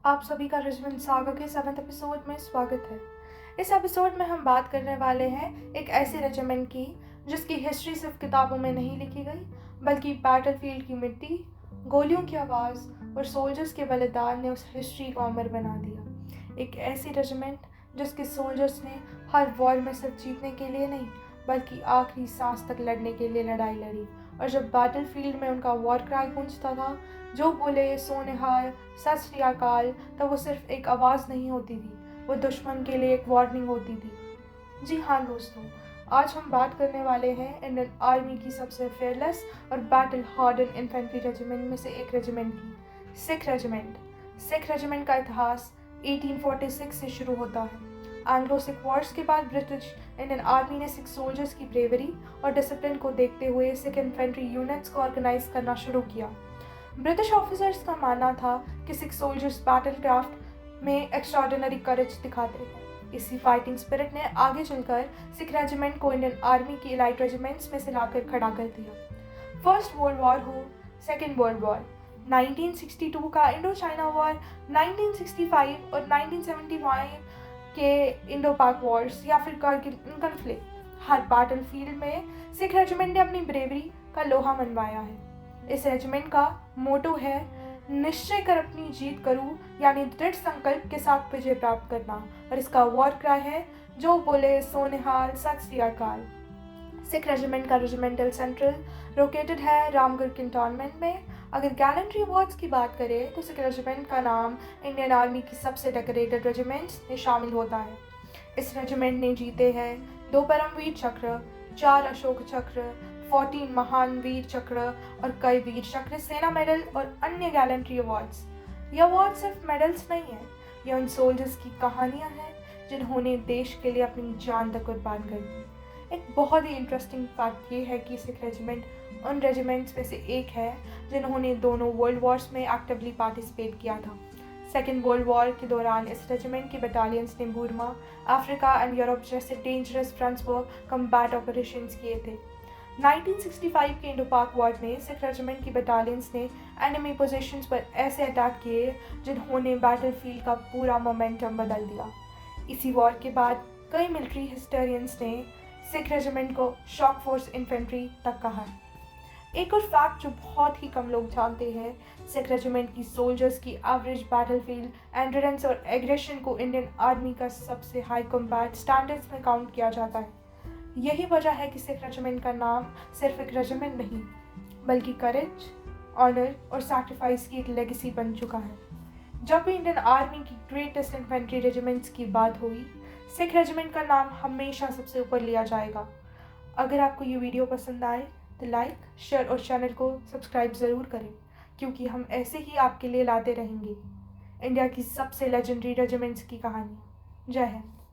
आप सभी का रेजिमेंट सागा के 7th एपिसोड में स्वागत है। इस एपिसोड में हम बात करने वाले हैं एक ऐसे रेजिमेंट की जिसकी हिस्ट्री सिर्फ किताबों में नहीं लिखी गई, बल्कि बैटलफील्ड की मिट्टी, गोलियों की आवाज़ और सोल्जर्स के बलिदान ने उस हिस्ट्री को अमर बना दिया। एक ऐसी रेजिमेंट जिसके सोल्जर्स ने हर वॉर में सिर्फ जीतने के लिए नहीं, बल्कि आखिरी सांस तक लड़ने के लिए लड़ाई लड़ी। और जब बैटलफील्ड में उनका वॉर क्राई गूंजता था, जो बोले सो निहाल सत श्री अकाल, तब वो सिर्फ एक आवाज़ नहीं होती थी, वो दुश्मन के लिए एक वार्निंग होती थी। जी हाँ दोस्तों, आज हम बात करने वाले हैं इंडियन आर्मी की सबसे फेयरलेस और बैटल हार्डन इन्फेंट्री रेजिमेंट में से एक रेजिमेंट की, सिख रेजिमेंट। सिख रेजिमेंट का इतिहास 1846 से शुरू होता है। एंग्लो सिख वॉर्स के बाद ब्रिटिश इंडियन आर्मी ने सिख सोल्जर्स की ब्रेवरी और डिसिप्लिन को देखते हुए सिख इन्फेंट्री यूनिट्स को ऑर्गेनाइज करना शुरू किया। ब्रिटिश ऑफिसर्स का मानना था कि सिख सोल्जर्स बैटल क्राफ्ट में एक्स्ट्राऑर्डिनरी करेज दिखाते हैं। इसी फाइटिंग स्पिरिट ने आगे चलकर सिख रेजिमेंट को इंडियन आर्मी की एलाइट रेजिमेंट्स में से लाकर खड़ा कर दिया। फर्स्ट वर्ल्ड वॉर हो, सेकेंड वर्ल्ड वॉर, 1962 का इंडो चाइना वॉर, 1965 और 1975 के इंडो पाक वॉर्स या फिर कारगिल कन्फ्लिक्ट, हर बैटल फील्ड में सिख रेजिमेंट ने अपनी ब्रेवरी का लोहा मनवाया है। इस रेजिमेंट का मोटो है निश्चय कर अपनी जीत करूं, यानी दृढ़ संकल्प के साथ विजय प्राप्त करना। और इसका वॉर क्राई है जो बोले सो निहाल सत श्री अकाल। सिख रेजिमेंट का रेजिमेंटल सेंट्रल लोकेटेड है रामगढ़ कैंटोनमेंट में। अगर गैलेंट्री अवार्ड्स की बात करें तो सिख रेजिमेंट का नाम इंडियन आर्मी की सबसे डेकोरेटेड रेजिमेंट्स में शामिल होता है। इस रेजिमेंट ने जीते हैं 2 परमवीर चक्र, 4 अशोक चक्र, 14 महान वीर चक्र और कई वीर चक्र, सेना मेडल और अन्य गैलेंट्री अवार्ड्स। ये अवार्ड सिर्फ मेडल्स नहीं है, ये उन सोल्जर्स की कहानियाँ हैं जिन्होंने देश के लिए अपनी जान तक कुर्बान कर दी। एक बहुत ही इंटरेस्टिंग फैक्ट ये है कि सिख रेजिमेंट उन रेजिमेंट्स में से एक है जिन्होंने दोनों वर्ल्ड वॉर्स में एक्टिवली पार्टिसिपेट किया था। सेकेंड वर्ल्ड वॉर के दौरान इस रेजिमेंट के बटालियंस ने बर्मा, अफ्रीका एंड यूरोप जैसे डेंजरस फ्रंट्स पर कम्बैट ऑपरेशंस किए थे। 1965 के इंडो पाक वॉर में सिख रेजिमेंट की बटालियंस ने एनिमी पोजीशंस पर ऐसे अटैक किए जिन्होंने बैटलफील्ड का पूरा मोमेंटम बदल दिया। इसी वॉर के बाद कई मिलिट्री हिस्टोरियंस ने सिख रेजिमेंट को शॉक फोर्स इन्फेंट्री तक कहा है। एक और फैक्ट जो बहुत ही कम लोग जानते हैं, सिख रेजिमेंट की सोल्जर्स की एवरेज बैटलफील्ड एंड्योरेंस और एग्रेशन को इंडियन आर्मी का सबसे हाई कॉम्बैट स्टैंडर्ड्स में काउंट किया जाता है। यही वजह है कि सिख रेजिमेंट का नाम सिर्फ एक रेजिमेंट नहीं, बल्कि करेज, ऑनर और सैक्रिफाइस की एक लेगेसी बन चुका है। जब भी इंडियन आर्मी की ग्रेटेस्ट इन्फेंट्री रेजिमेंट्स की बात हुई, सिख रेजिमेंट का नाम हमेशा सबसे ऊपर लिया जाएगा। अगर आपको ये वीडियो पसंद आए तो लाइक, शेयर और चैनल को सब्सक्राइब ज़रूर करें, क्योंकि हम ऐसे ही आपके लिए लाते रहेंगे इंडिया की सबसे लेजेंडरी रेजिमेंट्स की कहानी। जय हिंद।